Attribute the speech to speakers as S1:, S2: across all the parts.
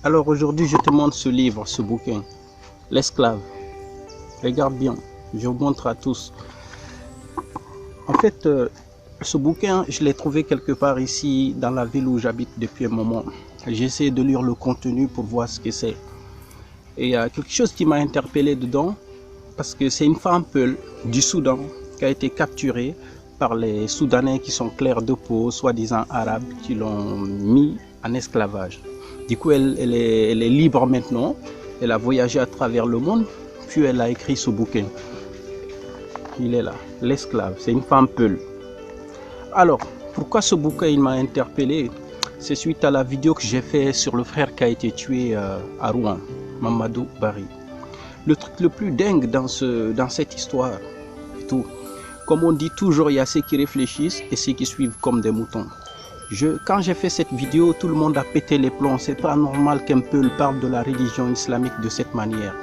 S1: Alors aujourd'hui, je te montre ce livre, ce bouquin, L'esclave. Regarde bien, je vous montre à tous. En fait, ce bouquin, je l'ai trouvé quelque part ici, dans la ville où j'habite depuis un moment. J'ai essayé de lire le contenu pour voir ce que c'est. Et il y a quelque chose qui m'a interpellé dedans, parce que c'est une femme Peul du Soudan qui a été capturée par les Soudanais qui sont clairs de peau, soi-disant arabes, qui l'ont mis en esclavage. Du coup, elle est libre maintenant. Elle a voyagé à travers le monde, puis elle a écrit ce bouquin. Il est là, L'esclave. C'est une femme Peul. Alors, pourquoi ce bouquin il m'a interpellé? C'est suite à la vidéo que j'ai fait sur le frère qui a été tué à Rouen, Mamadou Barry. Le truc le plus dingue dans cette histoire, tout, comme on dit toujours, il y a ceux qui réfléchissent et ceux qui suivent comme des moutons. Quand j'ai fait cette vidéo, tout le monde a pété les plombs. C'est pas normal qu'un Peul parle de la religion islamique de cette manière.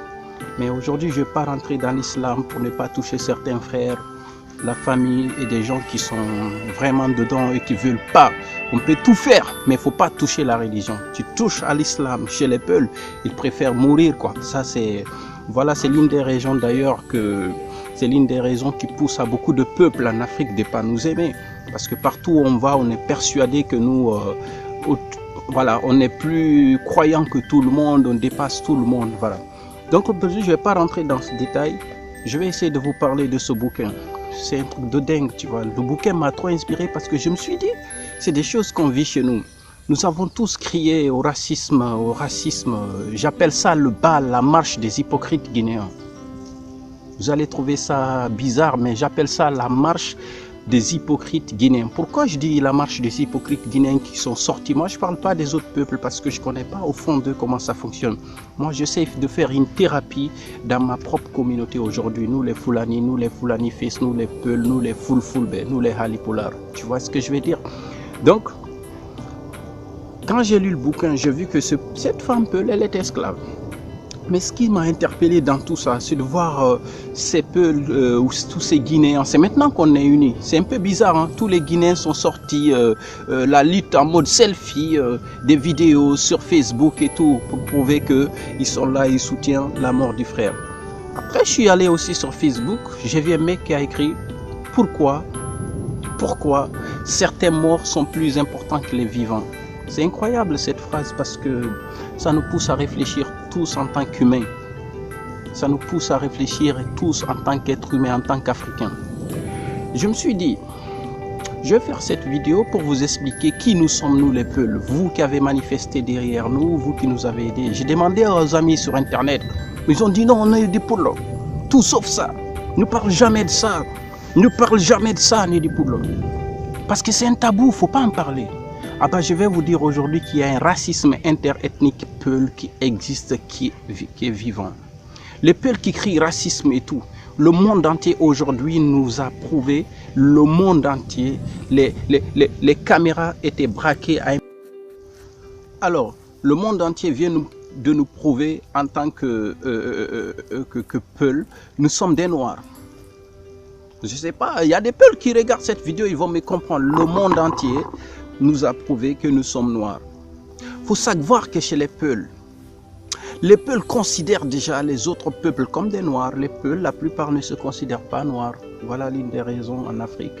S1: Mais aujourd'hui, je ne vais pas rentrer dans l'islam pour ne pas toucher certains frères, la famille et des gens qui sont vraiment dedans et qui ne veulent pas. On peut tout faire, mais il ne faut pas toucher la religion. Tu touches à l'islam chez les Peuls, ils préfèrent mourir, quoi. Ça, c'est l'une des raisons d'ailleurs c'est l'une des raisons qui pousse à beaucoup de peuples en Afrique de ne pas nous aimer. Parce que partout où on va, on est persuadé que nous, voilà, on est plus croyant que tout le monde, on dépasse tout le monde, voilà. Donc aujourd'hui, je ne vais pas rentrer dans ce détail. Je vais essayer de vous parler de ce bouquin. C'est un truc de dingue, tu vois. Le bouquin m'a trop inspiré parce que je me suis dit, c'est des choses qu'on vit chez nous. Nous avons tous crié au racisme. J'appelle ça le bal, la marche des hypocrites guinéens. Vous allez trouver ça bizarre, mais j'appelle ça la marche des hypocrites guinéens. Pourquoi je dis la marche des hypocrites guinéens qui sont sortis? Moi, je ne parle pas des autres peuples parce que je ne connais pas au fond d'eux comment ça fonctionne. Moi, j'essaie de faire une thérapie dans ma propre communauté aujourd'hui. Nous les Fulani Fils, nous les Peuls, nous les Fulfulbe, nous les Halipular. Tu vois ce que je veux dire? Donc, quand j'ai lu le bouquin, j'ai vu que cette femme Peul, elle est esclave. Mais ce qui m'a interpellé dans tout ça, c'est de voir ces Peuls, tous ces Guinéens. C'est maintenant qu'on est unis. C'est un peu bizarre, hein? Tous les Guinéens sont sortis, la lutte en mode selfie, des vidéos sur Facebook et tout, pour prouver qu'ils sont là, ils soutiennent la mort du frère. Après, je suis allé aussi sur Facebook, j'ai vu un mec qui a écrit « Pourquoi certains morts sont plus importants que les vivants ?» C'est incroyable cette phrase parce que ça nous pousse à réfléchir tous en tant qu'humains. Ça nous pousse à réfléchir tous en tant qu'êtres humains, en tant qu'Africains. Je me suis dit, je vais faire cette vidéo pour vous expliquer qui nous sommes, nous les Peuls. Vous qui avez manifesté derrière nous, vous qui nous avez aidés. J'ai demandé aux amis sur Internet, ils ont dit non, on est des Pouls. Tout sauf ça. Ne parle jamais de ça. Ne parle jamais de ça, ni des Pouls. Parce que c'est un tabou, il ne faut pas en parler. Ah ben, je vais vous dire aujourd'hui qu'il y a un racisme interethnique Peul qui existe, qui est vivant. Les Peuls qui crient racisme et tout, le monde entier aujourd'hui nous a prouvé, le monde entier, les caméras étaient braquées à un... Alors, le monde entier vient de nous prouver en tant que Peul, nous sommes des Noirs. Je ne sais pas, il y a des Peuls qui regardent cette vidéo, ils vont me comprendre. Le monde entier nous a prouvé que nous sommes noirs. Il faut savoir que chez les Peuls considèrent déjà les autres peuples comme des noirs. Les Peuls, la plupart ne se considèrent pas noirs. Voilà l'une des raisons en Afrique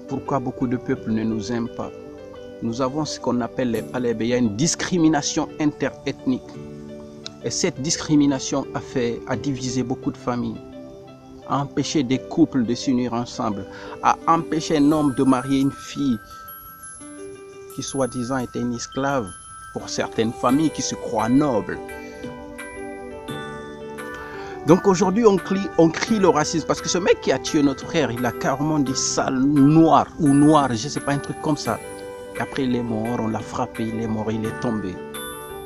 S1: pourquoi beaucoup de peuples ne nous aiment pas. Nous avons ce qu'on appelle les palais. Il y a une discrimination interethnique. Et cette discrimination a divisé beaucoup de familles, a empêché des couples de s'unir ensemble, a empêché un homme de marier une fille qui soi-disant était une esclave pour certaines familles qui se croient nobles. Donc aujourd'hui on crie le racisme parce que ce mec qui a tué notre frère, il a carrément dit sale noir ou noir, je ne sais pas, un truc comme ça. Et après il est mort, on l'a frappé, il est mort, il est tombé.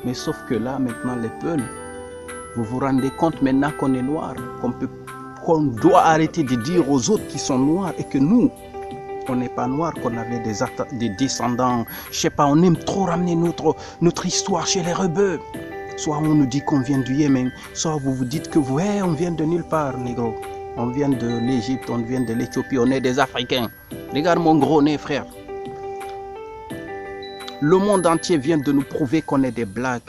S1: Mais sauf que là maintenant les Peuls, vous vous rendez compte maintenant qu'on est noir, qu'on doit arrêter de dire aux autres qui sont noirs et que nous, on n'est pas noir, qu'on avait des descendants, je sais pas, on aime trop ramener notre histoire chez les rebeux. Soit on nous dit qu'on vient du Yémen, soit vous vous dites que on vient de nulle part, négro. On vient de l'Égypte, on vient de l'Éthiopie, on est des Africains. Regarde mon gros nez, frère. Le monde entier vient de nous prouver qu'on est des blagues.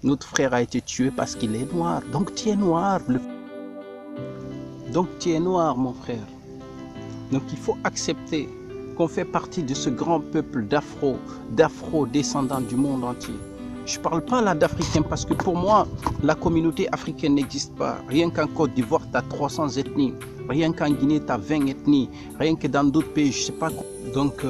S1: Notre frère a été tué parce qu'il est noir. Donc tu es noir. Donc tu es noir, mon frère. Donc il faut accepter qu'on fait partie de ce grand peuple d'afro-descendants du monde entier. Je ne parle pas là d'Africains parce que pour moi, la communauté africaine n'existe pas. Rien qu'en Côte d'Ivoire, tu as 300 ethnies. Rien qu'en Guinée, tu as 20 ethnies. Rien que dans d'autres pays, je ne sais pas. Donc,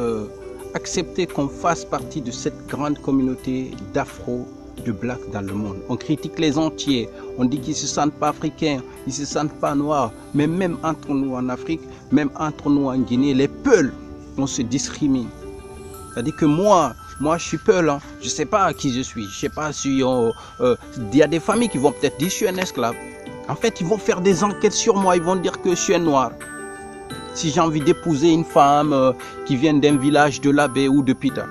S1: accepter qu'on fasse partie de cette grande communauté d'afro, de black dans le monde. On critique les entiers. On dit qu'ils ne se sentent pas africains, ils ne se sentent pas noirs. Mais même entre nous en Afrique, même entre nous en Guinée, les Peuls, on se discrimine. C'est-à-dire que moi, je suis Peul, hein. Je ne sais pas qui je suis. Je ne sais pas si il y a des familles qui vont peut-être dire que je suis un esclave. En fait, ils vont faire des enquêtes sur moi. Ils vont dire que je suis un noir. Si j'ai envie d'épouser une femme qui vient d'un village de Labé ou de Pita.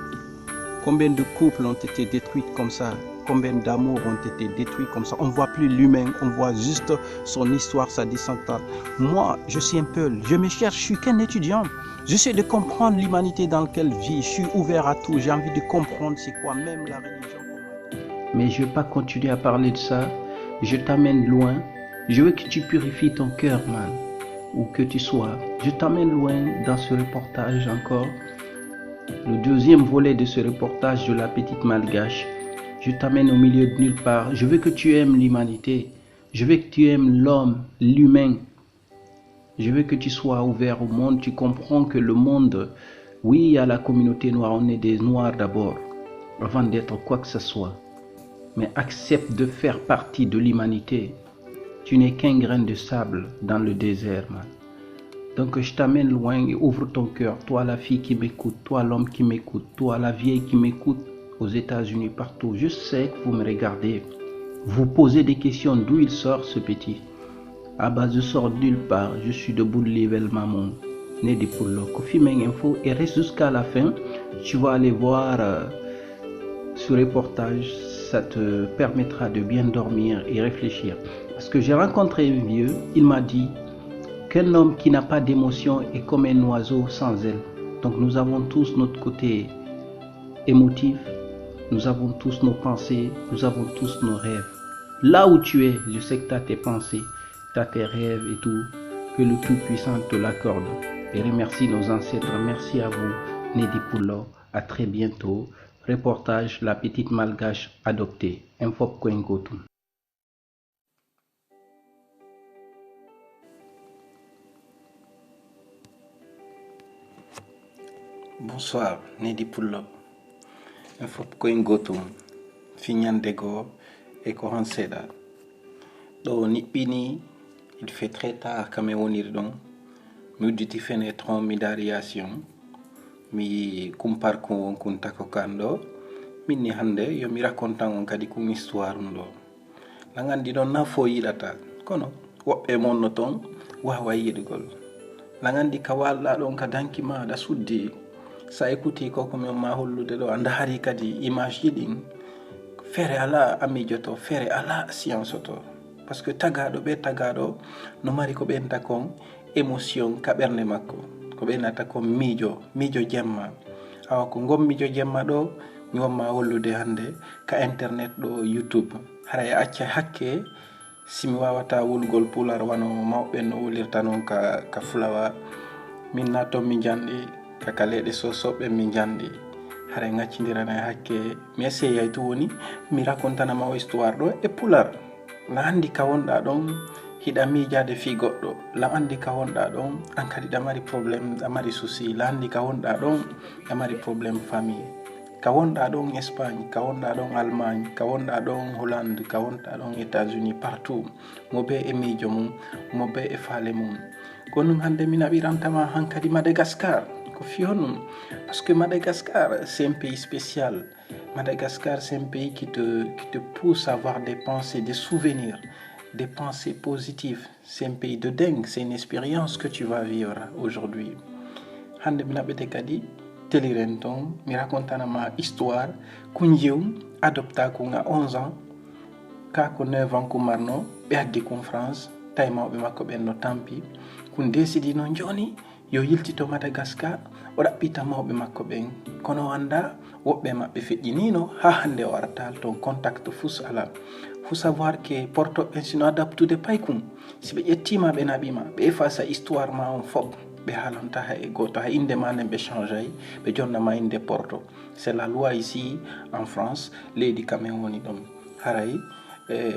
S1: Combien de couples ont été détruits comme ça? Combien d'amours ont été détruits comme ça? On ne voit plus l'humain, on voit juste son histoire, sa descendance. Moi, je suis un Peul. Je me cherche, je suis qu'un étudiant. J'essaie de comprendre l'humanité dans laquelle je vis. Je suis ouvert à tout. J'ai envie de comprendre c'est quoi même la religion. Mais je ne vais pas continuer à parler de ça. Je t'amène loin. Je veux que tu purifies ton cœur, man. Où que tu sois. Je t'amène loin dans ce reportage encore. Le deuxième volet de ce reportage de la petite malgache. Je t'amène au milieu de nulle part. Je veux que tu aimes l'humanité. Je veux que tu aimes l'homme, l'humain. Je veux que tu sois ouvert au monde. Tu comprends que le monde, oui, il y a la communauté noire. On est des noirs d'abord, avant d'être quoi que ce soit. Mais accepte de faire partie de l'humanité. Tu n'es qu'un grain de sable dans le désert, man. Donc je t'amène loin et ouvre ton cœur. Toi la fille qui m'écoute, toi l'homme qui m'écoute, toi la vieille qui m'écoute aux États-Unis, partout. Je sais que vous me regardez. Vous posez des questions. D'où il sort ce petit? Ah bah je sors nulle part. Je suis de Boudlevel Mamon. Né de Poulo. Kofi Meng Info. Et reste jusqu'à la fin. Tu vas aller voir ce reportage. Ça te permettra de bien dormir et réfléchir. Parce que j'ai rencontré un vieux. Il m'a dit qu'un homme qui n'a pas d'émotion est comme un oiseau sans aile. Donc nous avons tous notre côté émotif. Nous avons tous nos pensées, nous avons tous nos rêves. Là où tu es, je sais que tu as tes pensées, tu as tes rêves et tout. Que le Tout-Puissant te l'accorde. Et remercie nos ancêtres. Merci à vous, Nedi Poulo. À très bientôt. Reportage La petite malgache adoptée. Infop Kwengotum. Bonsoir, Nedi Poulo. Infop Kwengotum. Fignandego et Kohanseda. Do Nipini, il fait très tard quand même onir donc. Mi udditi fenêtre mi variation. Mi kumpar ko kuntako kando. Minni hande yo mi racontan on kadi kum histoire ndo. La ngandi don na fo yidata. Kono wobbe monno ton wawa yidugol. La ngandi ka walla don ka danki ma da suddi. Sa écouti ko ko ma hollude do anda hari kadi image yidin. Fere ala amijoto, fere ala science to. Parce que tagado be tagado no mari ko benta kon émotion ka berne makko. Ko benata kon mijo jemma. Awa ko ngom mijo jemma do mi wamma hollude hande ka internet do YouTube. Haray acca hakke simi wawata wulgol pular wano mawbe no wulirta non ka fulawa min nato mi jandi ka kalede sosobe mi jandi. Hare ngaccindirana hakke mi essayay to woni mi racontanama o histoire do e pular la andi ka wonda don hida miijade fi goddo la andi ka wonda don an kadi da mari problème da mari souci la andi ka wonda don da mari problème famille ka wonda don Espagne ka wonda don Allemagne ka wonda don Hollande ka wonda don États-Unis partout mo be e miijo mum mo be e faale mum kono hande mi nabirantama hankadi Madagascar. Parce que Madagascar, c'est un pays spécial. Madagascar, c'est un pays qui te pousse à avoir des pensées, des souvenirs, des pensées positives. C'est un pays de dingue. C'est une expérience que tu vas vivre aujourd'hui. Hande minabete kadi telirenton mi racontana ma histoire kunjeum adopta ko nga 11 ans ka ko 9 ans ko marno be addi kon France tay mawbe makko ben no tampi kun décidi non joni yo yiltito Madagascar o ɗaɓɓita mawɓe makko ɓen kono anda woɓɓe maɓɓe feƴƴinino ha hande o artal ton contact fus ala. Faut savoir que porto ɓen sino adaptude paykum si ɓe ƴettima ɓe naɓima ɓe efasa histoire ma on fof ɓe halanta ha e goto ha inde ma nden ɓe changeay ɓe jonnama inde porto. C'est la loi ici en France, leydi kamen woni ɗon. Haray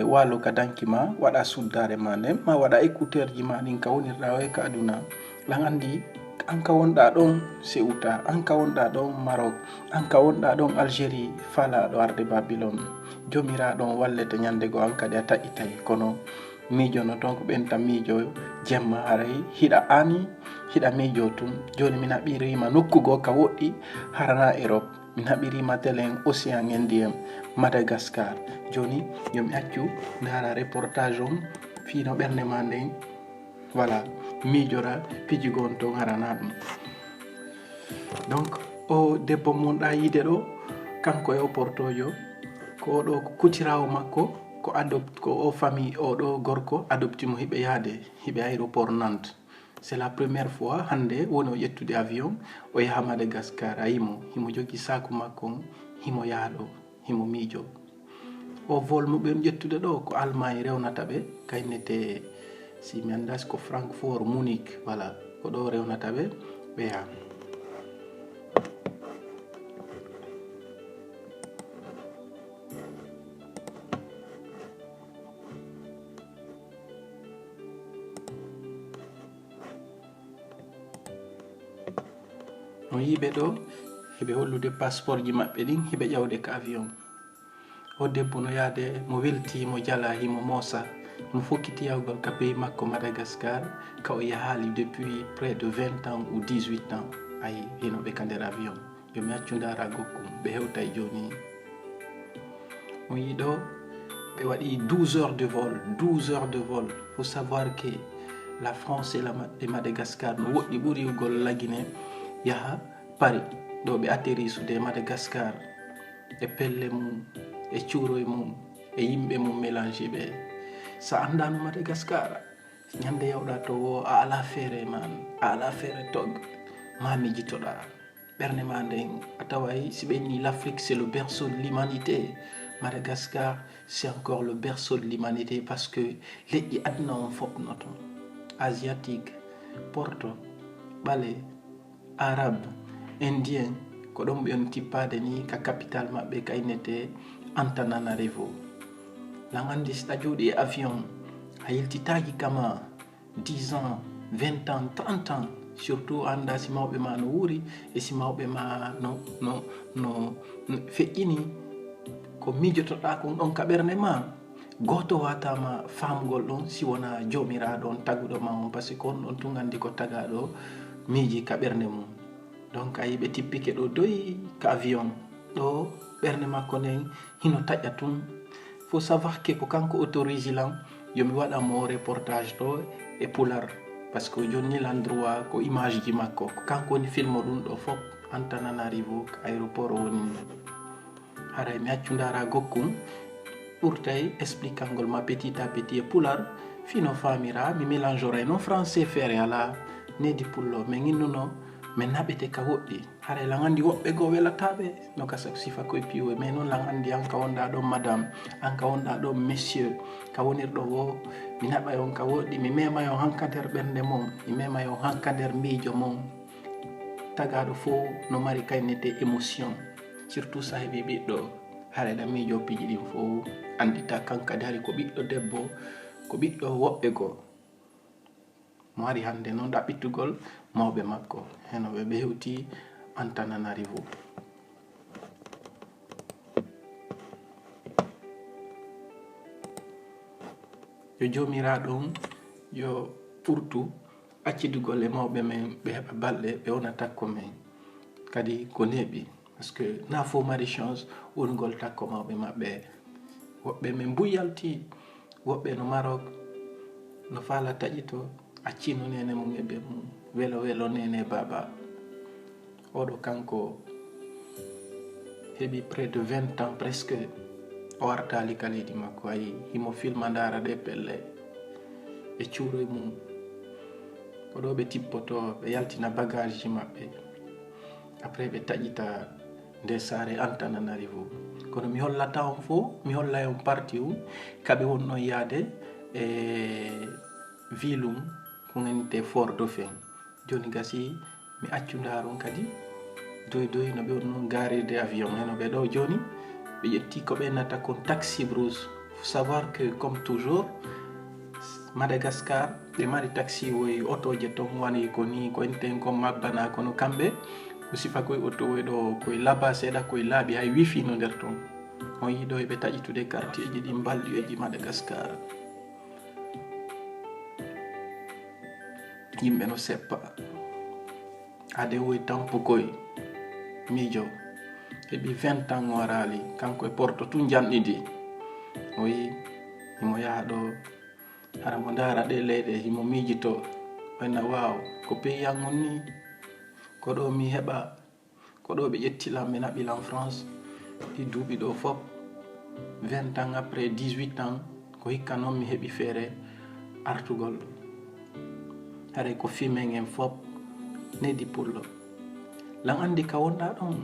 S1: walo ka dankima waɗa suddare ma nden ma waɗa écouteur ji ma ɗin ka wonirɗa o e ka aduna lan andi an ka wonɗa ɗon Ceuta, an ka wonɗa ɗon Maroc, an ka wonɗa ɗon Algérie falaɗo arde Babylone. Jomiraɗo on wallete ñande go an kadi a taƴitay kono miijo no ton ko ɓenta miijo jemma haray hiɗa ani hiɗa miijo tun. Joni min haɓirima nokkugo ka woɗɗi harana Europe, min haɓirima télé Océan Indien Madagascar. Joni yomi accu ndara reportage on fino ɓernde ma nden voilà miijora pijigo on ton harana ɗum. Donc o debbo monɗa yiide ɗo kanko e o portojo ko oɗo kutirawo makko ko adopte ko o famille oɗo gorko adopti mo hiɓe yaade hiɓe aéroport Nantes. C'est la première fois hande woni o ƴettude avion o yaha Madagascar a yimo himo jogi saku makko on himo yaha ɗo himo miijo. O vol mo ɓen ƴettude ɗo ko Allemagne rewnata ɓe kaynete si mi andas ko Francfort Munich voilà ko ɗo rewnata ɓe ɓe yaha. No yiɓe ɗo heɓe hollude passeport ji maɓɓe ɗin heɓe ƴawde ka avion. O debbo no yaade mo welti mo jala himo moosa mo fokkiti yawgol ka pays makko Madagascar ka o yahali depuis près de 20 ans ou 18 ans ayi hinoɓe ka nder avion. Yomi accu ndara gokkum ɓe hewtay joni mo yiɗo ɓe waɗi 12 heures de vol 12 heures de vol. Faut savoir que la France et Madagascar no woɗɗi ɓuri ugol lagine yaha Paris ɗo ɓe atterrisude Madagascar e pelle mum e cuuroye mum e yimɓe mum mélange ɓe. Sa andano Madagascar ñande yawɗa to wo a ala feere man a ala feere tog ma mijitoɗa ɓernde ma nden a taway si ɓenni l'Afrique c'est le berceau de l'humanité. Madagascar c'est encore le berceau de l'humanité parce que leƴƴi aduna on fof no ton asiatique porto ɓale arabe indien ko ɗon ɓe on tippade ni ka capital maɓɓe kaynete Antananarivo. Lan andi si a jooɗi e avion a yiltitaki kama 10 ans 20 ans 30 ans surtout anda si mawɓe ma no wuuri e si mawɓe ma no feƴƴini ko miijotoɗa kon ɗon ka ɓernde ma goto watama famgol ɗon si wona jomiraɗo on taguɗo ma on par ce que on ɗon tun andi ko tagaɗo miiji ka ɓernde mum. Donc a yiɓe tippike ɗo doyi ka avion ɗo ɓernde makko nden hino taƴa tun. Faut savoir que ko kanko autorise lan yomi waɗa mo reportage ɗo e pular par ce que joni l'endroit ko image ji makko ko kanko woni film ɗum ɗo fof Antananarivo aéroport woni. Haray mi accu ndara gokkum ɓurtay explicangol ma petit à petit e pular fino famira mi mélange oray non français feere ala nedi pullo mais innuno min naɓete ka woɗɗi. Haray lan andi woɓɓe goo welataɓe no ka sifa koye piwe mais noon lan andi an ka wonɗa ɗon madame an ka wonɗa ɗon monsieur ka wonirɗo wo mi naɓay on ka woɗɗi mi memay on hanka nder ɓernde mum mi memay on hanka nder miijo mum tagaɗo fo no mari kaynete émotion surtout sa heeɓi ɓiɗɗo haray ɗa miijo piiji ɗin fo andita kankadi hari ko ɓiɗɗo debbo ko ɓiɗɗo woɓɓe goo mo ari hande noon ɗaɓɓitugol mawɓe makko heno ɓe hewti Antananarivo. Yo jomiraɗo yo ɓurtu accidugol e mawɓe men ɓe heɓa balɗe ɓe wona takko men kadi ko neeɓi parce que na fo mari chance wongol takko mawɓe maɓɓe. Woɓɓe men mbuyalti woɓɓe no Maroc no faala taƴito accino nene mum e ɓe mum welo welo nene baba oɗo kanko heɓi près de 20 ans presque o wartali ka leydi makko ayi himo filma ndara ɗe pelle e cuuroye mum ko ɗo ɓe tippoto ɓe yaltina bagage ji maɓɓe après ɓe taƴita nde saare Antananarivo. kono mi hollata on fo mi hollay on parti u kaɓe wonno yaade e vilum ko ganite Fort Dauphin. joni gasi mi accu ndaron kadi doy no ɓe wonno garide avion heno ɓe ɗo joni ɓe ƴetti ko ɓe nata kon taxi brousse. Faut savoir que comme toujours Madagascar ɓe mari taxi woy otoje ton wani ko ni ko enten ko mabbana kono kamɓe o sifa koye auto woy ɗo koye laba seeɗa koye laaɓi hay wifi no nder ton on yiɗo eɓe taƴitude quartier ji ɗi balɗi Madagascar. yimɓe no seppa ade woy tampo koye miijo heɓi 20 ans warali kanko e porto tun janɗidi o wi himo yaha ɗo hara mo ndara ɗe leyɗe himo miijito wayna waw ko pays an on ni ko ɗo mi heɓa ko ɗo ɓe ƴettilam ɓe naɓilam France ɗi duuɓi ɗo fop 20 ans après 18 ans ko hikka noon mi heɓi feere artugol haray ko fimen en fop nedi pullo lan andi ka wonɗa ɗon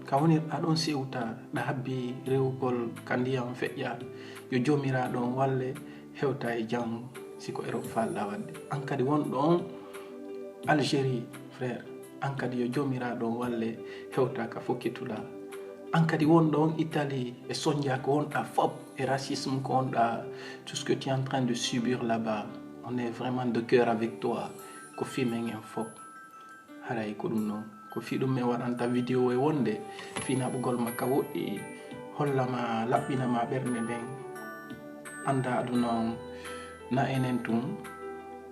S1: ka wonirɗa ɗon sewta ɗa habbi rewugol ka ndiyam feƴƴa yo jomiraɗon walle hewta e jam siko Europe falɗa wadde an kadi wonɗo on Algérie frère an kadi yo jomiraɗon walle hewta ka fokkituɗa an kadi wonɗo on Italie e soñdia ko wonɗa fop e racisme ko wonɗa tout ce que tu es en train de subir là-bas on est vraiment de cœur avec toi ko fimen en fop haray ko ɗum noon ko fi ɗum min waɗanta vidéo e wonde fi naɓugol makka woɗɗi hollama laɓɓinama ɓernde nden anda aduna on na enen tun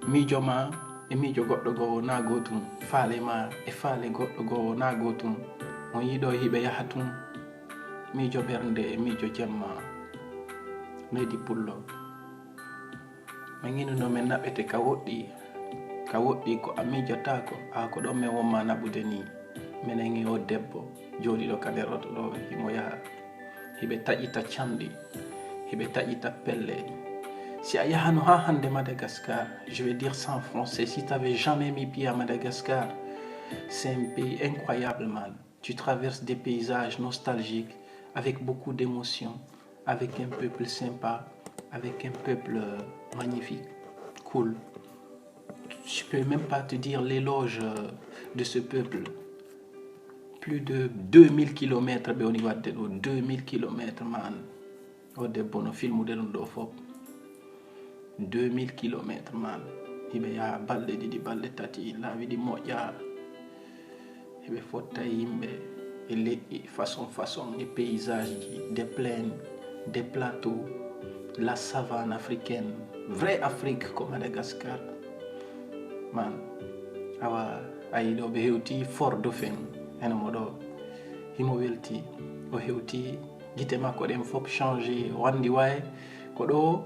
S1: miijo ma e miijo goɗɗo gowo na gotum faale ma e faale goɗɗo gowo na gotum on yiɗo hiɓe yaha tun miijo ɓernde e miijo jemma leydi pullo min innuno min naɓete ka woɗɗi ko a miijotako ko ɗon min wonma naɓude ni minen e o debbo jooɗiɗo ka nder oto ɗo himo yaha hiɓe taƴita camɗi hiɓe taƴita pelle. Si a yahano ha hande Madagascar, je vais dire ça en français, si tu n'avais jamais mis pied à Madagascar, c'est un pays incroyable, man. Tu traverses des paysages nostalgiques avec beaucoup d'émotions, avec un peuple sympa, avec un peuple magnifique, cool. Je peux même pas te dire l'éloge de ce peuple. Plus de 2000 km, 2000 km, man. O debbo no filmude ɗum ɗo fop 2000 km man hiɓe yaha balɗe ɗiɗi balɗe tati laawi ɗi moƴƴa hiɓe fotta e yimɓe e leƴƴi façon e paysage ji des plaines des plateaux la savane africaine vrai Afrique ko Madagascar man awa ayi ɗo ɓe hewti Fort Dauphin ene mo ɗo himo welti o hewti gite makko ɗen fop changé wandi waye ko ɗo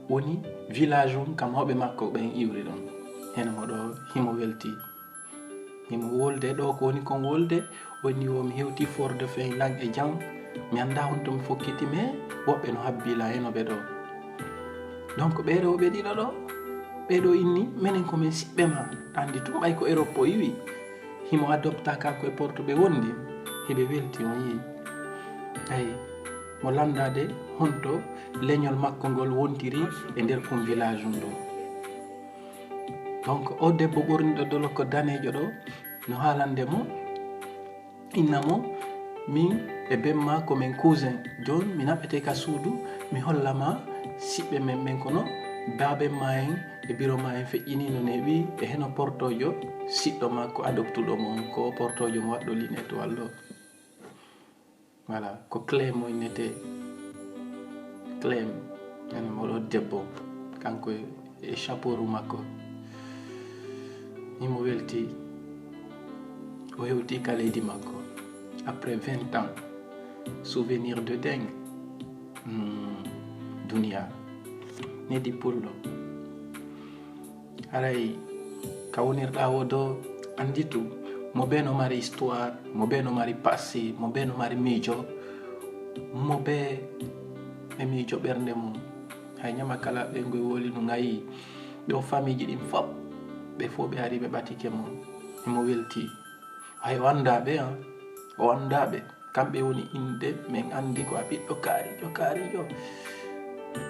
S1: woni village on kam hoɓe makko ɓen iwri ɗon heno mo ɗo himo welti himo wolde ɗo ko woni kon wolde woni o mi hewti Fort Dauphin lang e jam mi anda honto mi fokkiti mais woɓɓe no habbila heno ɓe ɗo donc ɓeɗo ɓe ɗiɗo ɗo ɓeɗo inni minen komin siɓɓe ma andi tum ɓay ko Europe o yiwi himo adopta kanko e Porto ɓe wondi hiɓe welti on yi ayi mo landade honto leñol makko ngol wontiri e nder kon village ɗum ɗo donc o debbo ɓorniɗo dolo ko danejo ɗo no haalande mo inna mo min e bemma komin cousin joni mi naɓete ka suudu mi hollama siɓɓe men ɓen kono baben ma en e biro ma en feƴƴini no ne wi e heno portojo siɗɗo makko adoptuɗo mon ko portojo mo waɗɗo line étoile ɗo voilà ko Clem o innete Clem ene moɗo debbo kanko e chapeau makko himo welti o hewti ka leydi makko après 20 ans souvenir de dingue dunia nedi pullo haray ka wonirɗa o do anditu mo be no mari histoire mo be no mari passé mo be no mari miijo mo be e miijo ɓernde mum hay ñama kala ɓe ngoy woli no ngayi ɓe o famille ji ɗin fop ɓe fof ɓe ari ɓe ɓatike mo imo welti hay o andaɓe o andaɓe kamɓe woni inde min andi ko a ɓiɗɗo kaarijo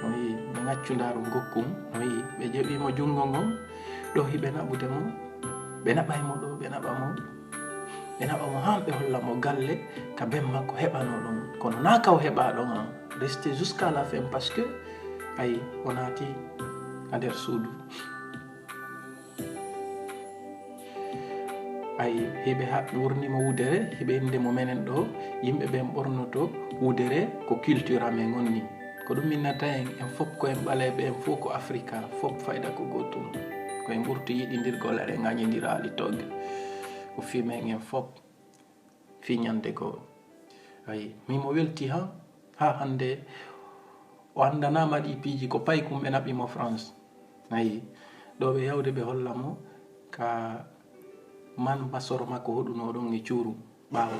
S1: o wi ɓe gaccu ndaru gokkum o wi ɓe jeɓimo jungo ngon ɗo hiɓe naɓude mo ɓe naɓaymo ɗo ɓe naɓa mo han ɓe holla mo galle ka ben makko heɓano ɗon kono na ka o heɓa ɗon resté jusqu'à la fin parce que ayi o naati ha nder suudu ayi hiɓe ɓurnimo wudere hiɓe inde mo menen ɗo yimɓe ɓen ɓornoto wudere ko culture amen onni ko ɗum minnata en fof koyen ɓaleɓe en fof ko africa fof fayda ko gotum koyen ɓurti yiɗidirgol eɗen gañidira togge ko fimen en fof fi ñande goo ayi mimo welti ha hande o andanama ɗi piiji ko payi kum ɓe naɓimo France ayi ɗo ɓe yawde ɓe holla mo ka man basoro makko hoɗuno ɗon e cuuru ɓaawo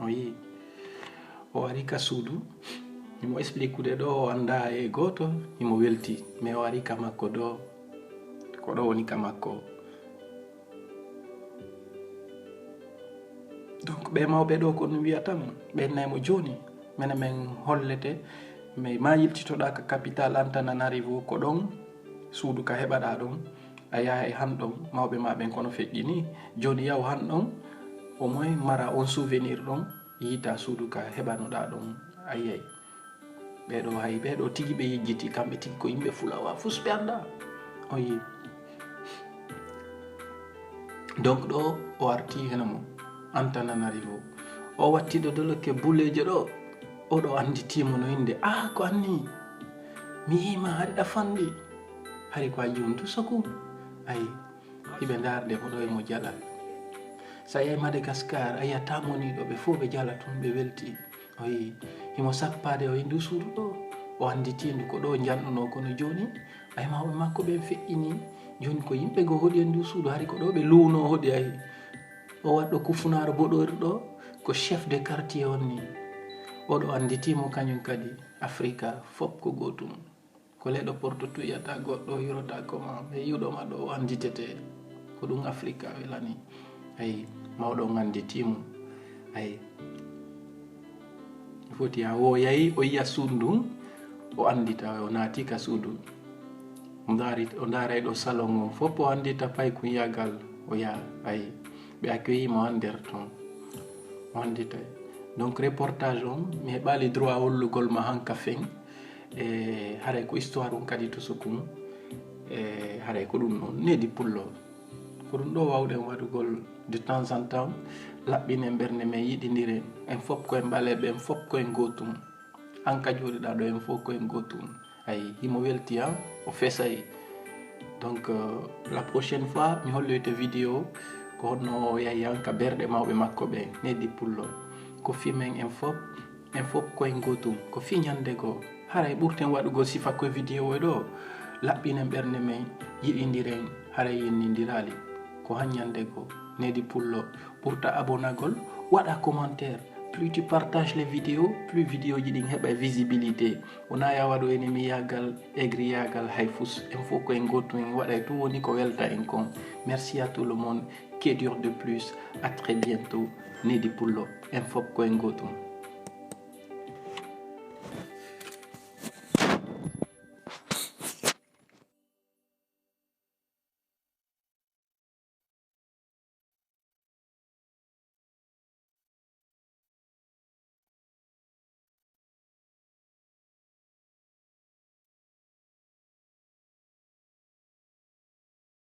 S1: o yi o ari ka suudu imo explique ude ɗo o anda e goto imo welti mais o ari ka makko ɗo ko ɗo woni ka makko donc ɓe mawɓe ɗo ko ɗum wiya tan ɓennaymo joni mene men hollete mais ma yiltitoɗa ka capital Antananarivo ko ɗon suudu ka heɓaɗa ɗon a yaha e han ɗon mawɓe ma ɓen kono feƴƴini joni yaw han ɗon au moins mara on souvenir ɗon yiita suudu ka heɓanoɗa ɗon ayiyay ɓeɗo hay ɓeɗo tigi ɓe yejjiti kamɓe tigi ko yimɓe Fulawa fus ɓe anda o yi donc ɗo o arti henamo Antananarivo o wattiɗo dolokke buleje ɗo oɗo anditimo no inde ko anni mi yima haɗiɗa fanɗi hari ko a yuntu saku ayi hiɓe darde mo ɗo emo jala sa yehi Madagascar a yiyata moniɗo ɓe fof ɓe jala tun ɓe welti o yi himo sappade o ndu suudu ɗo o anditindu ko ɗo janɗuno kono joni ay mawɓe makko ɓen feƴƴini joni ko yimɓe go hoɗi e ndu suudu hari ko ɗo ɓe luuno hoɗi ayi o waɗɗo kufunaro boɗori ɗo ko chef de quartier on ni oɗo anditimo kañum kadi africa fof ko gotum ko leɗo porto tuyata goɗɗo hirota koma e yiwɗoma ɗo o anditete ko ɗum africa welani ayi mawɗo anditimo ayi foti ha o yayi o yiya suudu ndun o andita o naati ka suudu o daaray ɗo salon on fof o andita pay ko yagal o yaha ayi ɓe accueillimo ha nder ton o andita donc reportage on mi heɓali droit hollugol ma hanka fen e haray ko histoire on kadi to sukum e haray ko ɗum noon nedi pullo ko ɗum ɗo wawɗen waɗugol de temps en temps laɓɓinen ɓernde men yiɗidiren en fof koyen ɓaleɓe en fof koyen gotum hanka joɗiɗa ɗo en fof koyen gotum ayi himo welti o fesay donc la prochaine fois mi holloyte vidéo ko honno o yahi hanka berɗe mawɓe makko ɓe neddi pullo ko fimen en fof koyen gotum ko fi ñande goo haray ɓurten waɗugo sifa koye vidéo e ɗo laɓɓinen ɓernde men yiɗidiren haray yennidirali ko han ñande goo nedi pullo ɓurta abonnagol waɗa commentaire plus tu partages les vidéos plus vidéo ji ɗin heɓa visibilité wona ya waɗo ene mi yagal aigri yagal hay fus en fof koyen gotum en waɗay tout woni ko welta en kon merci à tout le monde que dur de plus à très bientôt nedi pullo en fof koyen gotum